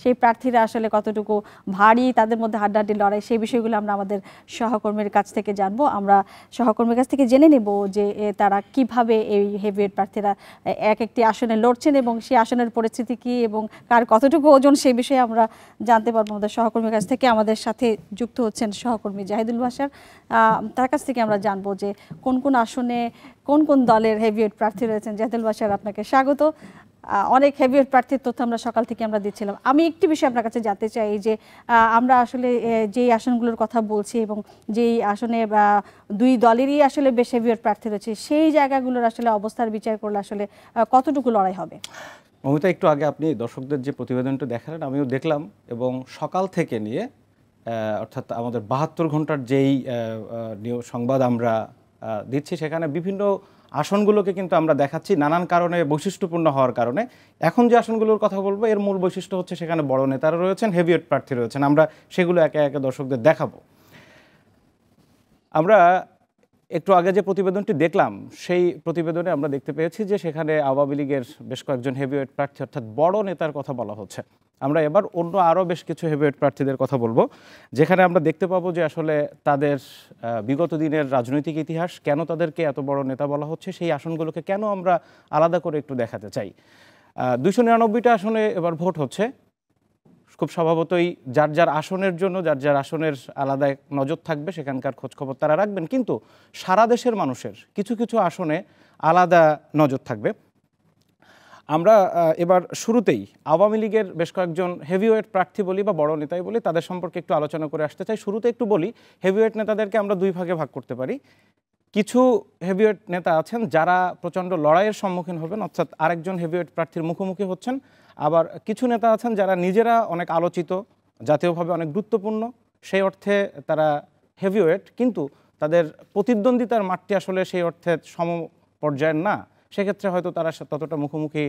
সেই প্রার্থীরা আসলে কতটুকু ভারী, তাদের মধ্যে হাড্ডাহাড্ডি লড়াই, সেই বিষয়গুলো আমরা আমাদের সহকর্মীর কাছ থেকে জানবো। আমরা সহকর্মীর কাছ থেকে জেনে নেব যে তারা কিভাবে এই হেভিওয়েট প্রার্থীরা এক একটি আসনে লড়ছেন এবং সেই আসনের পরিস্থিতি কি এবং কার কতটুকু ওজন, সেই বিষয়ে আমরা জানতে পারবো আমাদের সহকর্মীর কাছ থেকে। আমাদের সাথে যুক্ত হচ্ছেন সহকর্মী জাহিদুল বাশার, তার কাছ থেকে আমরা জানবো যে কোন কোন আসনে কোন কোন দলের হেভিওয়েট প্রার্থী রয়েছেন। জাহিদুল বাশার, আপনাকে স্বাগত। অনেক হেভিওয়েট প্রার্থীর তথ্য আমরা সকাল থেকে আমরা দিচ্ছিলাম। আমি একটি বিষয় আপনার কাছে জানতে চাই যে আমরা আসলে যেই আসনগুলোর কথা বলছি এবং যেই আসনে দুই দলেরই আসলে বেশ হেভিওয়েট প্রার্থী রয়েছে, সেই জায়গাগুলোর আসলে অবস্থার বিচার করলে আসলে কতটুকু লড়াই হবে? মমিতা, একটু আগে আপনি দর্শকদের যে প্রতিবেদনটা দেখালেন আমিও দেখলাম, এবং সকাল থেকে নিয়ে অর্থাৎ আমাদের ৭২ ঘন্টার যেই সংবাদ আমরা দিচ্ছি সেখানে বিভিন্ন আসনগুলোকে কিন্তু আমরা দেখাচ্ছি নানান কারণে বৈশিষ্ট্যপূর্ণ হওয়ার কারণে। এখন যে আসনগুলোর কথা বলবো এর মূল বৈশিষ্ট্য হচ্ছে সেখানে বড় নেতারা রয়েছেন, হেভিওয়েট প্রার্থী রয়েছেন। আমরা সেগুলো একে একে দর্শকদের দেখাবো। আমরা একটু আগে যে প্রতিবেদনটি দেখলাম সেই প্রতিবেদনে আমরা দেখতে পেয়েছি যে সেখানে আওয়ামী লীগের বেশ কয়েকজন হেভিওয়েট প্রার্থী অর্থাৎ বড় নেতার কথা বলা হচ্ছে। আমরা এবার অন্য আরও বেশ কিছু হেভিওয়েট প্রার্থীদের কথা বলবো, যেখানে আমরা দেখতে পাবো যে আসলে তাদের বিগত দিনের রাজনৈতিক ইতিহাস, কেন তাদেরকে এত বড় নেতা বলা হচ্ছে, সেই আসনগুলোকে কেন আমরা আলাদা করে একটু দেখাতে চাই। ২৯৯টা আসনে এবার ভোট হচ্ছে। খুব স্বভাবতই যার যার আসনের জন্য যার যার আসনের আলাদা নজর থাকবে, সেখানকার খোঁজখবর তারা রাখবেন, কিন্তু সারা দেশের মানুষের কিছু কিছু আসনে আলাদা নজর থাকবে। আমরা এবার শুরুতেই আওয়ামী লীগের বেশ কয়েকজন হেভিওয়েট প্রার্থী বলি বা বড় নেতাই বলি, তাদের সম্পর্কে একটু আলোচনা করে আসতে চাই। শুরুতে একটু বলি, হেভিওয়েট নেতাদেরকে আমরা দুই ভাগে ভাগ করতে পারি। কিছু হেভিওয়েট নেতা আছেন যারা প্রচণ্ড লড়াইয়ের সম্মুখীন হবেন, অর্থাৎ আরেকজন হেভিওয়েট প্রার্থীর মুখোমুখি হচ্ছেন। আবার কিছু নেতা আছেন যারা নিজেরা অনেক আলোচিত, জাতীয়ভাবে অনেক গুরুত্বপূর্ণ, সেই অর্থে তারা হেভিওয়েট, কিন্তু তাদের প্রতিদ্বন্দ্বিতার মাঠটি আসলে সেই অর্থে সম পর্যায়ের না। সেক্ষেত্রে হয়তো তারা ততটা মুখোমুখি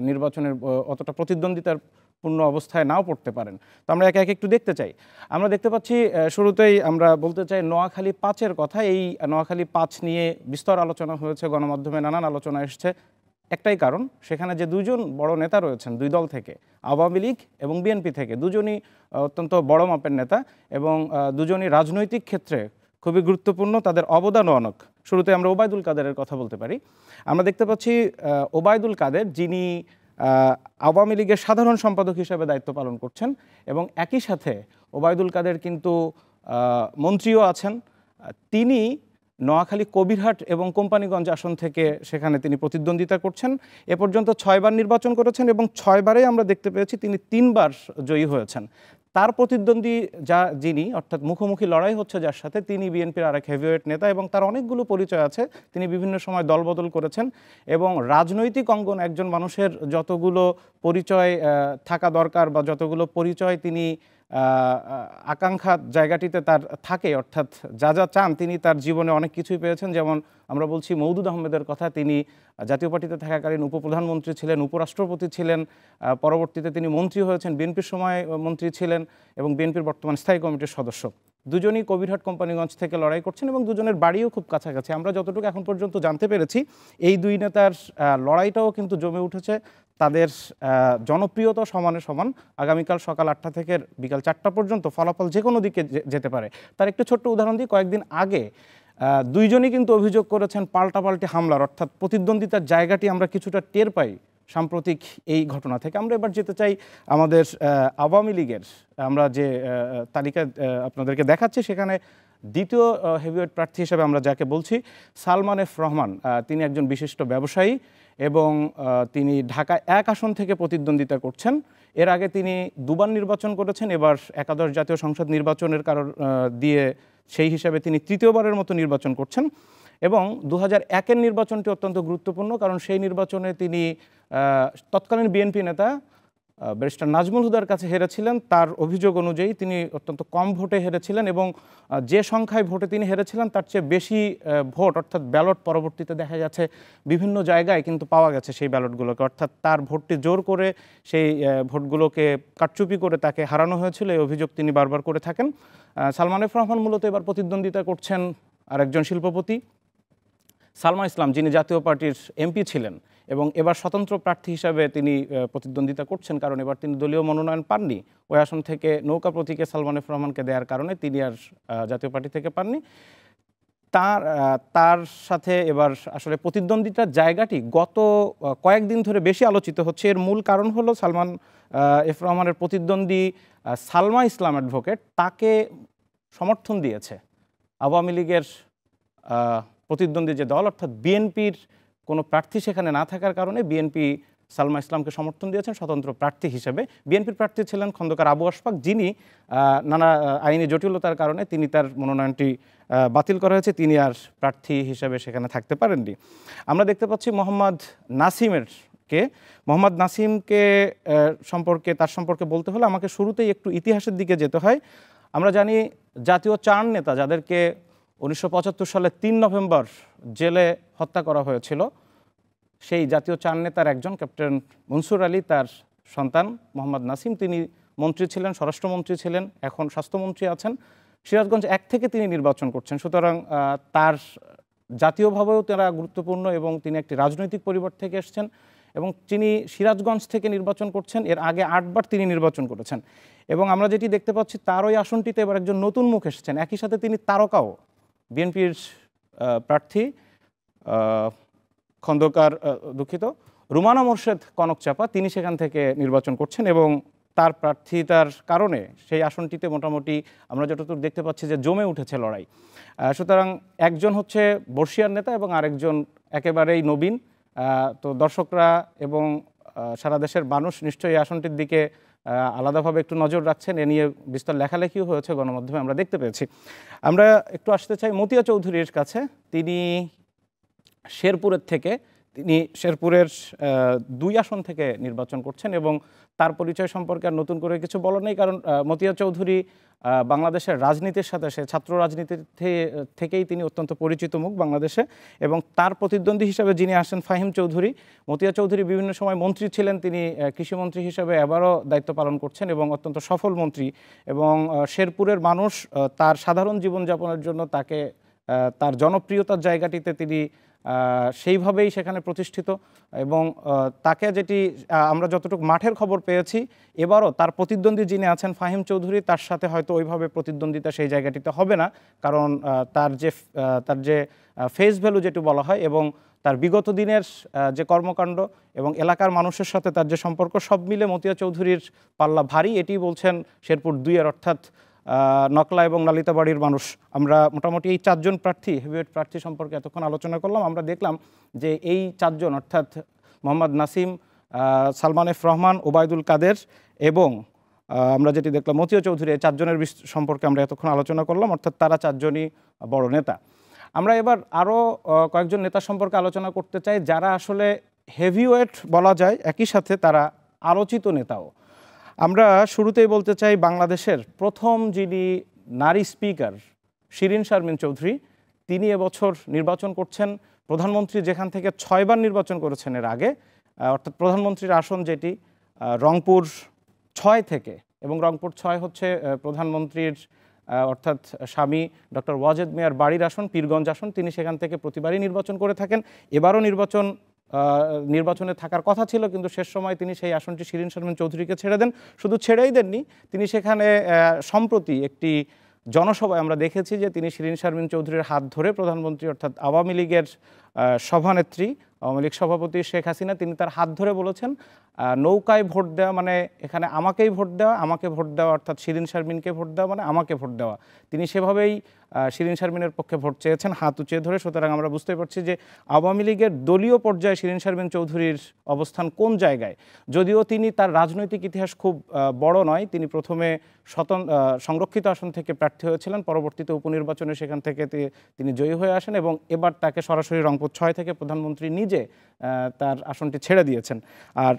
নির্বাচনের অতটা প্রতিদ্বন্দ্বিতার পূর্ণ অবস্থায় নাও পড়তে পারেন। তো আমরা একে একে একটু দেখতে চাই। আমরা দেখতে পাচ্ছি শুরুতেই আমরা বলতে চাই নোয়াখালী ৫-এর কথা। এই নোয়াখালী ৫ নিয়ে বিস্তর আলোচনা হয়েছে, গণমাধ্যমে নানান আলোচনা এসছে। একটাই কারণ, সেখানে যে দুজন বড় নেতা রয়েছেন দুই দল থেকে, আওয়ামী লীগ এবং বিএনপি থেকে, দুজনই অত্যন্ত বড় মাপের নেতা এবং দুজনই রাজনৈতিক ক্ষেত্রে খুবই গুরুত্বপূর্ণ, তাদের অবদানও অনেক। শুরুতে আমরা ওবায়দুল কাদেরের কথা বলতে পারি। আমরা দেখতে পাচ্ছি ওবায়দুল কাদের, যিনি আওয়ামী লীগের সাধারণ সম্পাদক হিসেবে দায়িত্ব পালন করছেন, এবং একই সাথে ওবায়দুল কাদের কিন্তু মন্ত্রীও আছেন। তিনি নোয়াখালী কবিরহাট এবং কোম্পানিগঞ্জ আসন থেকে সেখানে তিনি প্রতিদ্বন্দ্বিতা করছেন। এ পর্যন্ত 6 বার নির্বাচন করেছেন এবং 6 বারেই আমরা দেখতে পেয়েছি তিনি 3 বার জয়ী হয়েছেন। তার প্রতিদ্বন্দ্বী যিনি, অর্থাৎ মুখোমুখি লড়াই হচ্ছে যার সাথে, তিনি বিএনপির আরেক হেভিওয়েট নেতা এবং তার অনেকগুলো পরিচয় আছে। তিনি বিভিন্ন সময় দলবদল করেছেন এবং রাজনৈতিক অঙ্গন একজন মানুষের যতগুলো পরিচয় থাকা দরকার বা যতগুলো পরিচয় তিনি আকাঙ্ক্ষা জায়গাটিতে তার থাকে, অর্থাৎ যা যা চান তিনি তার জীবনে অনেক কিছুই পেয়েছেন। যেমন আমরা বলছি মওদুদ আহমেদের কথা, তিনি জাতীয় পার্টিতে থাকাকালীন উপপ্রধানমন্ত্রী ছিলেন, উপরাষ্ট্রপতি ছিলেন, পরবর্তীতে তিনি মন্ত্রী হয়েছেন, বিএনপির সময় মন্ত্রী ছিলেন এবং বিএনপির বর্তমান স্থায়ী কমিটির সদস্য। দুজনই কবিরহাট কোম্পানিগঞ্জ থেকে লড়াই করছেন এবং দুজনের বাড়িও খুব কাছাকাছি। আমরা যতটুকু এখন পর্যন্ত জানতে পেরেছি, এই দুই নেতার লড়াইটাও কিন্তু জমে উঠেছে। তাদের জনপ্রিয়তা সমানে সমান। আগামীকাল সকাল 8টা থেকে বিকাল 4টা পর্যন্ত ফলাফল যে কোনো দিকে যেতে পারে। তার একটু ছোট্ট উদাহরণ দিই, কয়েকদিন আগে দুইজনই কিন্তু অভিযোগ করেছেন পাল্টাপাল্টি হামলার, অর্থাৎ প্রতিদ্বন্দ্বিতার জায়গাটি আমরা কিছুটা টের পাই সাম্প্রতিক এই ঘটনা থেকে। আমরা এবার যেতে চাই আমাদের আওয়ামী লীগের, আমরা যে তালিকা আপনাদেরকে দেখাচ্ছি সেখানে দ্বিতীয় হেভিওয়েট প্রার্থী হিসেবে আমরা যাকে বলছি সালমান এফ রহমান। তিনি একজন বিশিষ্ট ব্যবসায়ী এবং তিনি ঢাকা 1 আসন থেকে প্রতিদ্বন্দ্বিতা করছেন। এর আগে তিনি দুবার নির্বাচন করেছেন, এবার একাদশ জাতীয় সংসদ নির্বাচনের কারণ দিয়ে সেই হিসাবে তিনি তৃতীয়বারের মতো নির্বাচন করছেন। এবং 2001-এর নির্বাচনটি অত্যন্ত গুরুত্বপূর্ণ, কারণ সেই নির্বাচনে তিনি তৎকালীন বিএনপি নেতা ব্যারিস্টার নাজমুল হুদার কাছে হেরেছিলেন। তার অভিযোগ অনুযায়ী তিনি অত্যন্ত কম ভোটে হেরেছিলেন এবং যে সংখ্যায় ভোটে তিনি হেরেছিলেন তার চেয়ে বেশি ভোট, অর্থাৎ ব্যালট পরবর্তীতে দেখা গেছে বিভিন্ন জায়গায় কিন্তু পাওয়া গেছে সেই ব্যালটগুলোকে, অর্থাৎ তার ভোটটি জোর করে সেই ভোটগুলোকে কারচুপি করে তাকে হারানো হয়েছিল, এই অভিযোগ তিনি বারবার করে থাকেন। সালমান এফ রহমান মূলত এবার প্রতিদ্বন্দ্বিতা করছেন আরেকজন শিল্পপতি সালমা ইসলাম, যিনি জাতীয় পার্টির এমপি ছিলেন এবং এবার স্বতন্ত্র প্রার্থী হিসাবে তিনি প্রতিদ্বন্দ্বিতা করছেন, কারণ এবার তিনি দলীয় মনোনয়ন পাননি। ওই আসন থেকে নৌকা প্রতীকে সালমান এফ রহমানকে দেওয়ার কারণে তিনি আর জাতীয় পার্টি থেকে পাননি। তার সাথে এবার আসলে প্রতিদ্বন্দ্বিতার জায়গাটি গত কয়েকদিন ধরে বেশি আলোচিত হচ্ছে। এর মূল কারণ হলো সালমান এফ রহমানের প্রতিদ্বন্দ্বী সালমা ইসলাম অ্যাডভোকেট তাকে সমর্থন দিয়েছে আওয়ামী লীগের প্রতিদ্বন্দ্বী যে দল, অর্থাৎ বিএনপির কোনো প্রার্থী সেখানে না থাকার কারণে বিএনপি সালমা ইসলামকে সমর্থন দিয়েছেন স্বতন্ত্র প্রার্থী হিসেবে। বিএনপির প্রার্থী ছিলেন খন্দকার আবু আশফাক, যিনি নানা আইনি জটিলতার কারণে তিনি তার মনোনয়নটি বাতিল করা হয়েছে, তিনি আর প্রার্থী হিসেবে সেখানে থাকতে পারেননি। আমরা দেখতে পাচ্ছি মোহাম্মদ নাসিমকে তার সম্পর্কে বলতে হলে আমাকে শুরুতেই একটু ইতিহাসের দিকে যেতে হয়। আমরা জানি জাতীয় চার নেতা যাদেরকে 1975 সালে 3 নভেম্বর জেলে হত্যা করা হয়েছিল, সেই জাতীয় চার নেতার একজন ক্যাপ্টেন মনসুর আলী, তার সন্তান মোহাম্মদ নাসিম, তিনি মন্ত্রী ছিলেন, স্বরাষ্ট্রমন্ত্রী ছিলেন, এখন স্বাস্থ্যমন্ত্রী আছেন। সিরাজগঞ্জ 1 থেকে তিনি নির্বাচন করছেন, সুতরাং তার জাতীয়ভাবেও তারা গুরুত্বপূর্ণ এবং তিনি একটি রাজনৈতিক পরিবার থেকে এসেছেন এবং তিনি সিরাজগঞ্জ থেকে নির্বাচন করছেন। এর আগে 8 বার তিনি নির্বাচন করেছেন এবং আমরা যেটি দেখতে পাচ্ছি তার ওই আসনটিতে এবার একজন নতুন মুখ এসেছেন। একই সাথে তিনি তারকাও, বিএনপির প্রার্থী রুমানা মোর্শেদ কনকচাপা, তিনি সেখান থেকে নির্বাচন করছেন এবং তার প্রার্থিতার কারণে সেই আসনটিতে মোটামুটি আমরা যতটুকু দেখতে পাচ্ছি যে জমে উঠেছে লড়াই। সুতরাং একজন হচ্ছে বর্ষিয়ার নেতা এবং আরেকজন একেবারেই নবীন। তো দর্শকরা এবং সারা দেশের মানুষ নিশ্চয়ই এই আসনটির দিকে আলাদাভাবে একটু নজর রাখছেন। এ নিয়ে বিস্তর লেখালেখিও হয়েছে গণমাধ্যমে, আমরা দেখতে পেয়েছি। আমরা একটু আসতে চাই মতিয়া চৌধুরীর কাছে। তিনি শেরপুরের 2 আসন থেকে নির্বাচন করছেন এবং তার পরিচয় সম্পর্কে আর নতুন করে কিছু বলার নেই, কারণ মতিয়া চৌধুরী বাংলাদেশের রাজনীতির সাথে, সে ছাত্র রাজনীতির থেকেই তিনি অত্যন্ত পরিচিত মুখ বাংলাদেশে। এবং তার প্রতিদ্বন্দ্বী হিসাবে যিনি আসেন ফাহিম চৌধুরী, মতিয়া চৌধুরী বিভিন্ন সময় মন্ত্রী ছিলেন, তিনি কৃষিমন্ত্রী হিসাবে এবারও দায়িত্ব পালন করছেন এবং অত্যন্ত সফল মন্ত্রী। এবং শেরপুরের মানুষ তার সাধারণ জীবনযাপনের জন্য তাকে, তার জনপ্রিয়তার জায়গাটিতে তিনি সেইভাবেই সেখানে প্রতিষ্ঠিত এবং তাকে যেটি আমরা যতটুকু মাঠের খবর পেয়েছি, এবারও তার প্রতিদ্বন্দ্বী যিনি আছেন ফাহিম চৌধুরী, তার সাথে হয়তো ওইভাবে প্রতিদ্বন্দ্বিতা সেই জায়গাটিতে হবে না, কারণ তার যে ফেস ভ্যালু যেটি বলা হয় এবং তার বিগত দিনের যে কর্মকাণ্ড এবং এলাকার মানুষের সাথে তার যে সম্পর্ক, সব মিলে মতিয়া চৌধুরীর পাল্লা ভারী, এটি বলছেন শেরপুর 2-এর অর্থাৎ নকলা এবং নালিতাবাড়ির মানুষ। আমরা মোটামুটি এই 4 জন প্রার্থী, হেভিওয়েট প্রার্থী সম্পর্কে এতক্ষণ আলোচনা করলাম। আমরা দেখলাম যে এই 4 জন অর্থাৎ মোহাম্মদ নাসিম, সালমান এফ রহমান, ওবায়দুল কাদের এবং আমরা যেটি দেখলাম মতিয়া চৌধুরী, এই 4 জনের সম্পর্কে আমরা এতক্ষণ আলোচনা করলাম, অর্থাৎ তারা 4 জনই বড় নেতা। আমরা এবার আরও কয়েকজন নেতা সম্পর্কে আলোচনা করতে চাই যারা আসলে হেভিওয়েট বলা যায়, একই সাথে তারা আলোচিত নেতাও। আমরা শুরুতেই বলতে চাই বাংলাদেশের প্রথম যিনি নারী স্পিকার শিরিন শারমিন চৌধুরী, তিনি এবছর নির্বাচন করছেন। প্রধানমন্ত্রী যেখান থেকে 6 বার নির্বাচন করেছেন এর আগে, অর্থাৎ প্রধানমন্ত্রীর আসন যেটি রংপুর 6 থেকে, এবং রংপুর 6 হচ্ছে প্রধানমন্ত্রীর অর্থাৎ স্বামী ডক্টর ওয়াজেদ মিয়ার বাড়ির আসন, পীরগঞ্জ আসন। তিনি সেখান থেকে প্রতিবারই নির্বাচন করে থাকেন। এবারও নির্বাচনে থাকার কথা ছিল, কিন্তু শেষ সময় তিনি সেই আসনটি শিরিন শারমিন চৌধুরীকে ছেড়ে দেন। শুধু ছেড়েই দেননি, তিনি সেখানে সম্প্রতি একটি জনসভায় আমরা দেখেছি যে তিনি শিরিন শারমিন চৌধুরীর হাত ধরে প্রধানমন্ত্রী অর্থাৎ আওয়ামী লীগের সভানেত্রী, আওয়ামী লীগ সভাপতি শেখ হাসিনা, তিনি তার হাত ধরে বলেছেন নৌকায় ভোট দেওয়া মানে এখানে আমাকেই ভোট দেওয়া, আমাকে ভোট দেওয়া অর্থাৎ শিরিন শারমিনকে ভোট দেওয়া মানে আমাকে ভোট দেওয়া। তিনি সেভাবেই শিরিন শারমিনের পক্ষে ভোট চেয়েছেন হাত উঁচিয়ে ধরে। সুতরাং আমরা বুঝতে পারছি যে আওয়ামী লীগের দলীয় পর্যায়ে শিরিন শারমিন চৌধুরীর অবস্থান কোন জায়গায়। যদিও তিনি, তার রাজনৈতিক ইতিহাস খুব বড় নয়, তিনি প্রথমে সংরক্ষিত আসন থেকে প্রার্থী হয়েছিলেন, পরবর্তীতে উপনির্বাচনে সেখান থেকে তিনি জয়ী হয়ে আসেন এবং এবার তাকে সরাসরি রংপুর 6 থেকে প্রধানমন্ত্রী নিজে তার আসনটি ছেড়ে দিয়েছেন। আর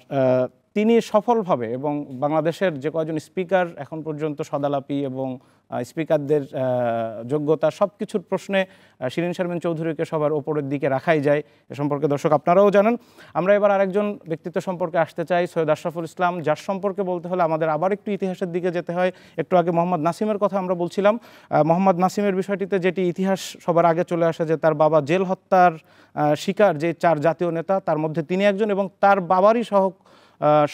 তিনি সফলভাবে এবং বাংলাদেশের যে কয়জন স্পিকার এখন পর্যন্ত সদালাপি এবং স্পিকারদের যোগ্যতা সব কিছুর প্রশ্নে শিরিন শারমিন চৌধুরীকে সবার ওপরের দিকে রাখাই যায়, এ সম্পর্কে দর্শক আপনারাও জানেন। আমরা এবার আরেকজন ব্যক্তিত্ব সম্পর্কে আসতে চাই, সৈয়দ আশরাফুল ইসলাম, যার সম্পর্কে বলতে হলে আমাদের আবার একটু ইতিহাসের দিকে যেতে হয়। একটু আগে মোহাম্মদ নাসিমের কথা আমরা বলছিলাম। মোহাম্মদ নাসিমের বিষয়টিতে যেটি ইতিহাস সবার আগে চলে আসে যে তার বাবা জেল হত্যার শিকার যে 4 জাতীয় নেতা, তার মধ্যে তিনি একজন, এবং তার বাবারই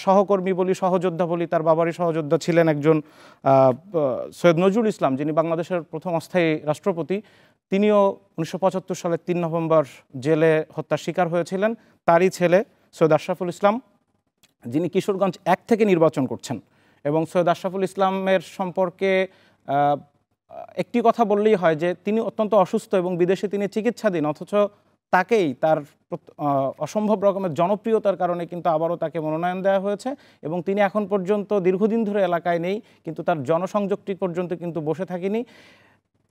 সহকর্মী বলি, সহযোদ্ধা বলি, তার বাবারই সহযোদ্ধা ছিলেন একজন সৈয়দ নজরুল ইসলাম, যিনি বাংলাদেশের প্রথম অস্থায়ী রাষ্ট্রপতি। তিনিও 1975 সালের 3 নভেম্বর জেলে হত্যার শিকার হয়েছিলেন। তারই ছেলে সৈয়দ আশরাফুল ইসলাম, যিনি কিশোরগঞ্জ 1 থেকে নির্বাচন করছেন। এবং সৈয়দ আশরাফুল ইসলামের সম্পর্কে একটি কথা বললেই হয় যে তিনি অত্যন্ত অসুস্থ এবং বিদেশে তিনি চিকিৎসাধীন, অথচ তাকেই তার অসম্ভব রকমের জনপ্রিয়তার কারণে কিন্তু আবারও তাকে মনোনয়ন দেওয়া হয়েছে এবং তিনি এখন পর্যন্ত দীর্ঘদিন ধরে এলাকায় নেই, কিন্তু তার জনসংযোগটি পর্যন্ত কিন্তু বসে থাকেনি।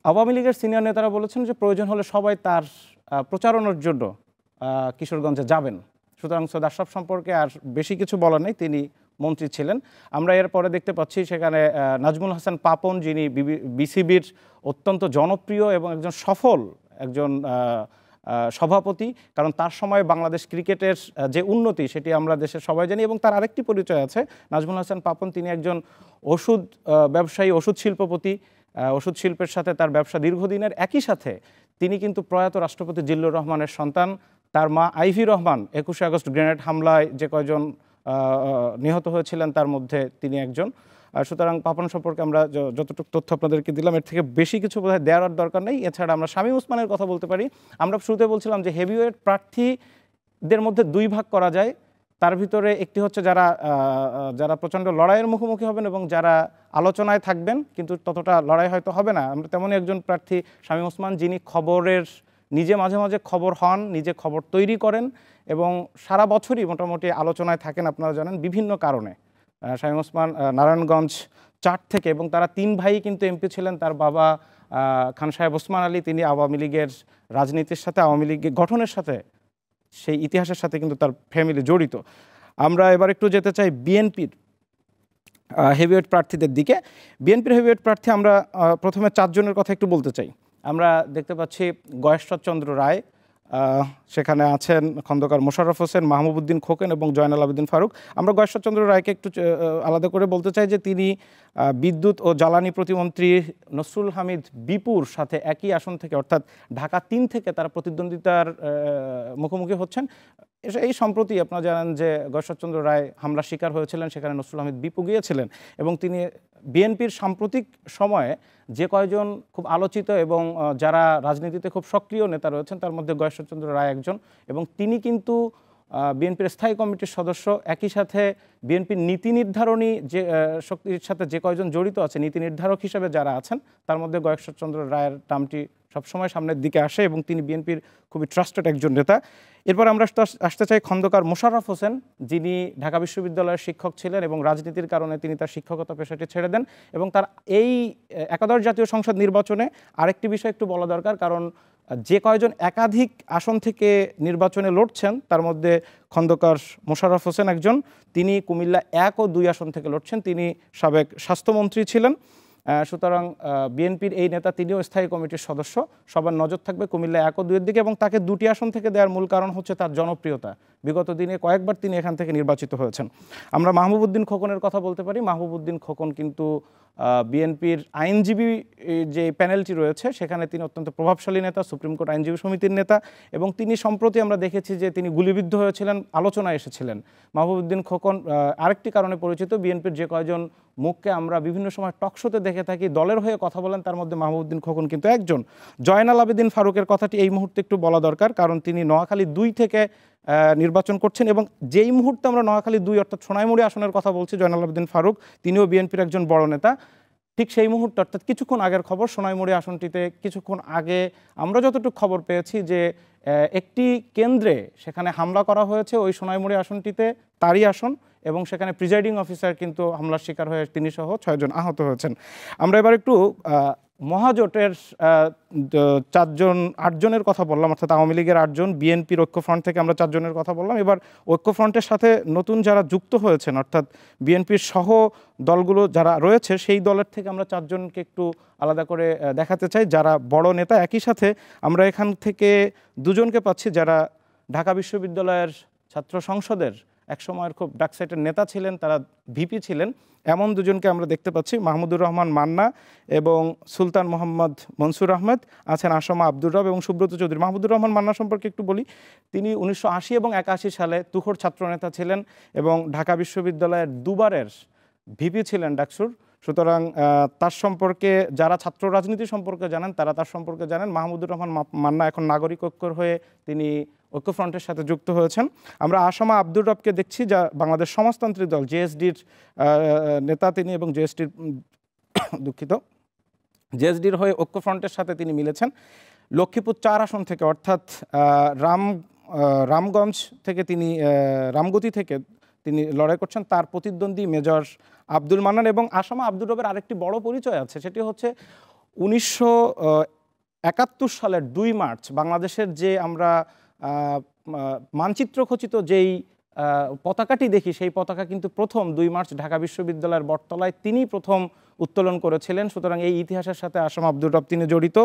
আওয়ামী লীগের সিনিয়র নেতারা বলেছেন যে প্রয়োজন হলে সবাই তার প্রচারণার জন্য কিশোরগঞ্জে যাবেন। সুতরাং সৈয়দ আশরাফ সম্পর্কে আর বেশি কিছু বলার নেই, তিনি মন্ত্রী ছিলেন। আমরা এরপরে দেখতে পাচ্ছি সেখানে নাজমুল হাসান পাপন, যিনি বিসিবির অত্যন্ত জনপ্রিয় এবং একজন সফল একজন সভাপতি, কারণ তার সময় বাংলাদেশ ক্রিকেটের যে উন্নতি সেটি আমরা দেশের সবাই জানি। এবং তার আরেকটি পরিচয় আছে, নাজমুল হাসান পাপন তিনি একজন ওষুধ ব্যবসায়ী, ওষুধ শিল্পপতি, ওষুধ শিল্পের সাথে তার ব্যবসা দীর্ঘদিনের। একই সাথে তিনি কিন্তু প্রয়াত রাষ্ট্রপতি জিল্লুর রহমানের সন্তান। তার মা আইভি রহমান 21শে আগস্ট গ্রেনেড হামলায় যে কয়জন নিহত হয়েছিলেন তার মধ্যে তিনি একজন। সুতরাং পাপন সম্পর্কে আমরা যতটুকু তথ্য আপনাদেরকে দিলাম, এর থেকে বেশি কিছু বোধহয় দেওয়ার দরকার নেই। এছাড়া আমরা শামীম ওসমানের কথা বলতে পারি। আমরা শুরুতে বলছিলাম যে হেভিওয়েট প্রার্থীদের মধ্যে 2 ভাগ করা যায়। তার ভিতরে একটি হচ্ছে যারা প্রচণ্ড লড়াইয়ের মুখোমুখি হবেন এবং যারা আলোচনায় থাকবেন, কিন্তু ততটা লড়াই হয়তো হবে না। আমরা তেমনই একজন প্রার্থী শামীম ওসমান, যিনি নিজে মাঝে মাঝে খবর হন, নিজে খবর তৈরি করেন এবং সারা বছরই মোটামুটি আলোচনায় থাকেন, আপনারা জানেন বিভিন্ন কারণে। শামীম ওসমান নারায়ণগঞ্জ 4 থেকে, এবং তারা 3 ভাই কিন্তু এমপি ছিলেন। তার বাবা খান সাহেব ওসমান আলী, তিনি আওয়ামী লীগের রাজনীতির সাথে, আওয়ামী লীগ গঠনের সাথে, সেই ইতিহাসের সাথে কিন্তু তার ফ্যামিলি জড়িত। আমরা এবার একটু যেতে চাই বিএনপির হেভিওয়েট প্রার্থীদের দিকে। বিএনপির হেভিওয়েট প্রার্থী আমরা প্রথমে 4 জনের কথা একটু বলতে চাই। আমরা দেখতে পাচ্ছি গয়েশ্বর চন্দ্র রায়, সেখানে আছেন খন্দকার মোশাররফ হোসেন, মাহমুবউদ্দিন খোকন এবং জয়নাল আবেদিন ফারুক। আমরা গয়েশ্বর চন্দ্র রায়কে একটু আলাদা করে বলতে চাই যে তিনি বিদ্যুৎ ও জ্বালানি প্রতিমন্ত্রী নসরুল হামিদ বিপুর সাথে একই আসন থেকে, অর্থাৎ ঢাকা 3 থেকে তারা প্রতিদ্বন্দ্বিতার মুখোমুখি হচ্ছেন। এই সম্প্রতি আপনারা জানেন যে গয়েশ্বর চন্দ্র রায় হামলার শিকার হয়েছিলেন, সেখানে নসরুল হামিদ বিপু গিয়েছিলেন এবং তিনি বিএনপির সাম্প্রতিক সময়ে যে কয়জন খুব আলোচিত এবং যারা রাজনীতিতে খুব সক্রিয় নেতা রয়েছেন তার মধ্যে গয়েশ্বর চন্দ্র রায় একজন, এবং তিনি কিন্তু বিএনপির স্থায়ী কমিটির সদস্য। একই সাথে বিএনপির নীতি নির্ধারণী যে শক্তির সাথে যে কয়জন জড়িত আছে, নীতি নির্ধারক হিসেবে যারা আছেন, তার মধ্যে গয়েশ্বর চন্দ্র রায়ের নামটি সবসময় সামনের দিকে আসে এবং তিনি বিএনপির খুবই ট্রাস্টেড একজন নেতা। এরপর আমরা আসতে চাই খন্দকার মোশাররফ হোসেন, যিনি ঢাকা বিশ্ববিদ্যালয়ের শিক্ষক ছিলেন এবং রাজনীতির কারণে তিনি তার শিক্ষকতা পেশাটি ছেড়ে দেন। এবং তার এই একাদশ জাতীয় সংসদ নির্বাচনে আরেকটি বিষয় একটু বলা দরকার, কারণ যে কয়জন একাধিক আসন থেকে নির্বাচনে লড়ছেন তার মধ্যে খন্দকার মোশাররফ হোসেন একজন। তিনি কুমিল্লা 1 ও 2 আসন থেকে লড়ছেন। তিনি সাবেক স্বাস্থ্যমন্ত্রী ছিলেন। সুতরাং বিএনপির এই নেতা, তিনিও স্থায়ী কমিটির সদস্য। সবার নজর থাকবে কুমিল্লা 1 ও 2 এর দিকে, এবং তাকে 2টি আসন থেকে দেওয়ার মূল কারণ হচ্ছে তার জনপ্রিয়তা। বিগত দিনে কয়েকবার তিনি এখান থেকে নির্বাচিত হয়েছেন। আমরা মাহমুবউদ্দিন খোকনের কথা বলতে পারি। মাহমুবউদ্দিন খোকন কিন্তু বিএনপির আইনজীবী যে প্যানেলটি রয়েছে সেখানে তিনি অত্যন্ত প্রভাবশালী নেতা, সুপ্রিম কোর্ট আইনজীবী সমিতির নেতা, এবং তিনি সম্প্রতি আমরা দেখেছি যে তিনি গুলিবিদ্ধ হয়েছিলেন, আলোচনায় এসেছিলেন। মাহমুবউদ্দিন খোকন আরেকটি কারণে পরিচিত, বিএনপির যে কয়জন মুখকে আমরা বিভিন্ন সময় টকশোতে দেখে থাকি দলের হয়ে কথা বলেন, তার মধ্যে মাহমুবউদ্দিন খোকন কিন্তু একজন। জয়নাল আবেদিন ফারুকের কথাটি এই মুহূর্তে একটু বলা দরকার, কারণ তিনি নোয়াখালী 2 থেকে নির্বাচন করছেন, এবং যেই মুহূর্তে আমরা নোয়াখালী 2 অর্থাৎ সোনাইমুড়ি আসনের কথা বলছি, জয়নাল আবেদিন ফারুক তিনিও বিএনপির একজন বড় নেতা। ঠিক সেই মুহূর্তে অর্থাৎ কিছুক্ষণ আগের খবর, সোনাইমুড়ি আসনটিতে কিছুক্ষণ আগে আমরা যতটুকু খবর পেয়েছি যে একটি কেন্দ্রে সেখানে হামলা করা হয়েছে, ওই সোনাইমুড়ি আসনটিতে তারই আসন, এবং সেখানে প্রিজাইডিং অফিসার কিন্তু হামলার শিকার হয়ে তিনি সহ 6 জন আহত হয়েছেন। আমরা এবার একটু মহাজোটের চারজন 8জনের কথা বললাম, অর্থাৎ আওয়ামী লীগের 8জন, বিএনপির ঐক্যফ্রন্ট থেকে আমরা 4জনের কথা বললাম। এবার ঐক্যফ্রন্টের সাথে নতুন যারা যুক্ত হয়েছেন, অর্থাৎ বিএনপির সহ দলগুলো যারা রয়েছে, সেই দলের থেকে আমরা 4জনকে একটু আলাদা করে দেখাতে চাই, যারা বড় নেতা। একই সাথে আমরা এখান থেকে 2জনকে পাচ্ছি যারা ঢাকা বিশ্ববিদ্যালয়ের ছাত্র সংসদের একসময়ের খুব ডাকসাইটের নেতা ছিলেন, তারা ভিপি ছিলেন। এমন 2জনকে আমরা দেখতে পাচ্ছি, মাহমুদুর রহমান মান্না এবং সুলতান মোহাম্মদ মনসুর আহমেদ, আছেন আসমা আব্দুর রব এবং সুব্রত চৌধুরী। মাহমুদুর রহমান মান্না সম্পর্কে একটু বলি। তিনি 1980 এবং 81 সালে তুখোড় ছাত্রনেতা ছিলেন এবং ঢাকা বিশ্ববিদ্যালয়ের দুবারের ভিপি ছিলেন ডাকসুর। সুতরাং তার সম্পর্কে যারা ছাত্র রাজনীতি সম্পর্কে জানেন তারা তার সম্পর্কে জানেন। মাহমুদুর রহমান মান্না এখন নাগরিক ঐক্যর হয়ে তিনি ঐক্যফ্রন্টের সাথে যুক্ত হয়েছেন। আমরা আসমা আব্দুর রবকে দেখছি, যা বাংলাদেশ সমাজতান্ত্রিক দল জেএসডির নেতা তিনি, এবং জেএসডির দুঃখিত জেএসডির হয়ে ঐক্যফ্রন্টের সাথে তিনি মিলেছেন। লক্ষ্মীপুর 4 আসন থেকে, অর্থাৎ রামগঞ্জ থেকে তিনি, রামগতি থেকে তিনি লড়াই করছেন। তার প্রতিদ্বন্দ্বী মেজর আব্দুল মান্নান। এবং আসমা আব্দুর রবের আরেকটি বড় পরিচয় আছে, সেটি হচ্ছে 1971 সালের 2 মার্চ বাংলাদেশের যে আমরা মানচিত্র খচিত যেই পতাকাটি দেখি, সেই পতাকা কিন্তু প্রথম 2 মার্চ ঢাকা বিশ্ববিদ্যালয়ের বটতলায় তিনি প্রথম উত্তোলন করেছিলেন। সুতরাং এই ইতিহাসের সাথে আসম আব্দুর রব তিনি জড়িত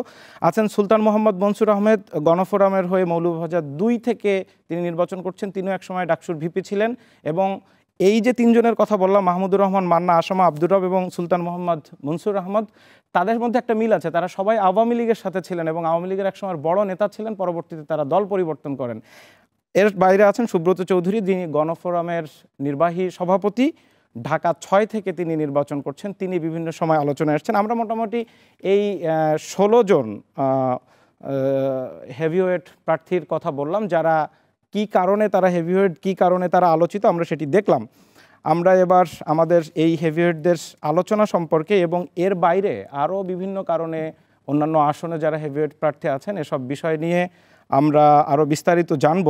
আছেন। সুলতান মোহাম্মদ মনসুর আহমেদ গণফোরামের হয়ে মৌলভীবাজার 2 থেকে তিনি নির্বাচন করছেন। তিনিও একসময় ডাকসুর ভিপি ছিলেন। এবং এই যে 3জনের কথা বললাম, মাহমুদুর রহমান মান্না, আসমা আব্দুর রব এবং সুলতান মোহাম্মদ মনসুর আহমদ, তাদের মধ্যে একটা মিল আছে, তারা সবাই আওয়ামী লীগের সাথে ছিলেন এবং আওয়ামী লীগের একসময় বড় নেতা ছিলেন, পরবর্তীতে তারা দল পরিবর্তন করেন। এর বাইরে আছেন সুব্রত চৌধুরী, যিনি গণফোরামের নির্বাহী সভাপতি, ঢাকা 6 থেকে তিনি নির্বাচন করছেন। তিনি বিভিন্ন সময় আলোচনায় আসছেন। আমরা মোটামুটি এই 16 জন হেভিওয়েট প্রার্থীর কথা বললাম, যারা কি কারণে তারা হেভিওয়েট, কি কারণে তারা আলোচিত, আমরা সেটি দেখলাম। আমরা এবার আমাদের এই হেভিওয়েটদের আলোচনা সম্পর্কে এবং এর বাইরে আরও বিভিন্ন কারণে অন্যান্য আসনে যারা হেভিওয়েট প্রার্থী আছেন, এসব বিষয় নিয়ে আমরা আরও বিস্তারিত জানব।